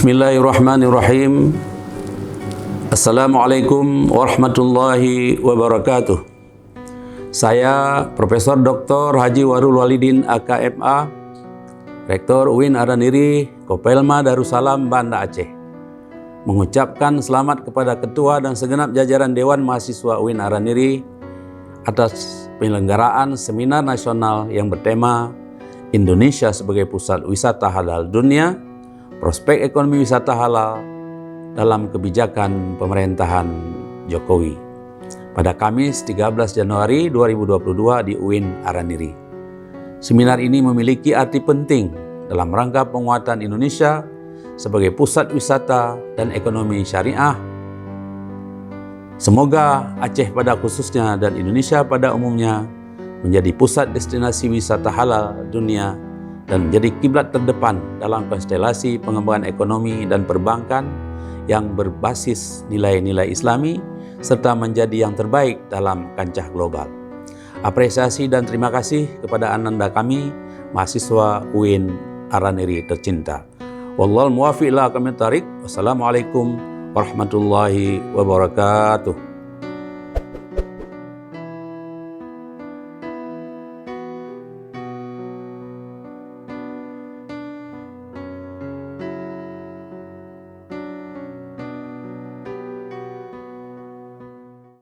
Bismillahirrahmanirrahim. Assalamualaikum warahmatullahi wabarakatuh. Saya Profesor Dr. Haji Warul Walidin AKMA, Rektor UIN Araniri, Kopelma Darussalam, Banda Aceh, mengucapkan selamat kepada Ketua dan segenap jajaran Dewan Mahasiswa UIN Araniri atas penyelenggaraan seminar nasional yang bertema Indonesia sebagai pusat wisata halal dunia, prospek ekonomi wisata halal dalam kebijakan pemerintahan Jokowi pada Kamis 13 Januari 2022 di UIN Araniri. Seminar ini memiliki arti penting dalam rangka penguatan Indonesia sebagai pusat wisata dan ekonomi syariah. Semoga Aceh pada khususnya dan Indonesia pada umumnya menjadi pusat destinasi wisata halal dunia dan menjadi kiblat terdepan dalam konstelasi pengembangan ekonomi dan perbankan yang berbasis nilai-nilai Islami serta menjadi yang terbaik dalam kancah global. Apresiasi dan terima kasih kepada ananda kami, mahasiswa UIN Araniri tercinta. Wallahul muwaffiq ila aqwamit thariq. Wassalamualaikum warahmatullahi wabarakatuh.